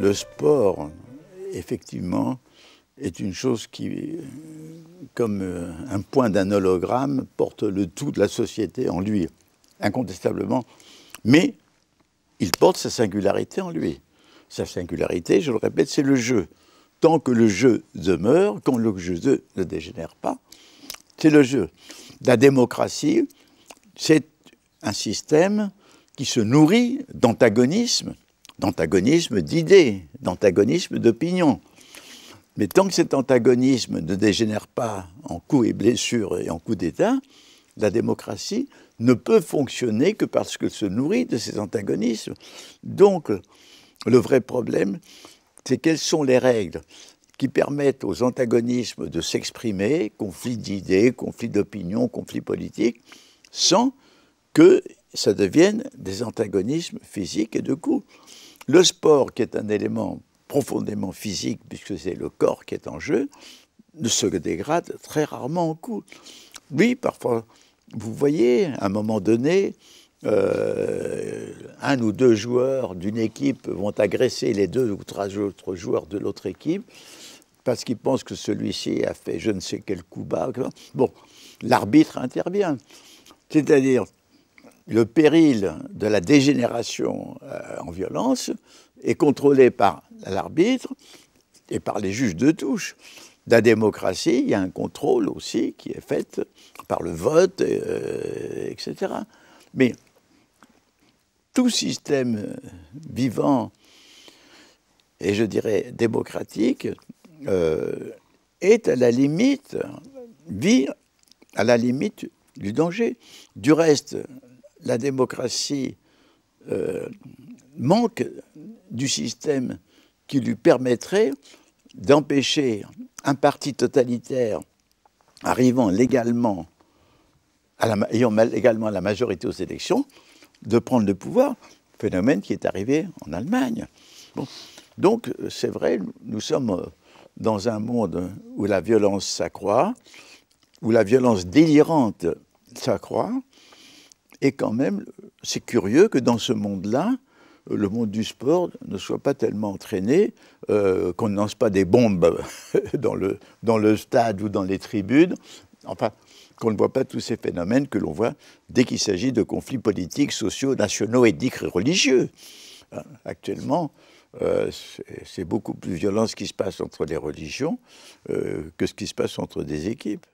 Le sport, effectivement, est une chose qui, comme un point d'un hologramme, porte le tout de la société en lui, incontestablement. Mais il porte sa singularité en lui. Sa singularité, je le répète, c'est le jeu. Tant que le jeu demeure, quand le jeu ne dégénère pas, c'est le jeu. La démocratie, c'est un système qui se nourrit d'antagonisme, d'antagonisme d'idées, d'antagonisme d'opinions. Mais tant que cet antagonisme ne dégénère pas en coups et blessures et en coups d'État, la démocratie ne peut fonctionner que parce qu'elle se nourrit de ces antagonismes. Donc, le vrai problème, c'est quelles sont les règles qui permettent aux antagonismes de s'exprimer, conflits d'idées, conflits d'opinions, conflits politiques, sans que ça devienne des antagonismes physiques et de coups. Le sport, qui est un élément profondément physique, puisque c'est le corps qui est en jeu, ne se dégrade très rarement en coups. Oui, parfois, vous voyez, à un moment donné, un ou deux joueurs d'une équipe vont agresser les deux ou trois autres joueurs de l'autre équipe parce qu'ils pensent que celui-ci a fait je ne sais quel coup bas. Bon, l'arbitre intervient. C'est-à-dire, le péril de la dégénération en violence est contrôlé par l'arbitre et par les juges de touche. La démocratie, il y a un contrôle aussi qui est fait par le vote, etc. Mais tout système vivant, et je dirais démocratique, est à la limite, vit à la limite du danger. Du reste, la démocratie manque du système qui lui permettrait d'empêcher un parti totalitaire arrivant légalement, ayant légalement la majorité aux élections, de prendre le pouvoir, phénomène qui est arrivé en Allemagne. Bon. Donc, c'est vrai, nous sommes dans un monde où la violence s'accroît, où la violence délirante s'accroît, et quand même, c'est curieux que dans ce monde-là, le monde du sport ne soit pas tellement entraîné, qu'on ne lance pas des bombes dans le stade ou dans les tribunes, enfin, qu'on ne voit pas tous ces phénomènes que l'on voit dès qu'il s'agit de conflits politiques, sociaux, nationaux, ethniques et religieux. Actuellement, c'est beaucoup plus violent ce qui se passe entre les religions que ce qui se passe entre des équipes.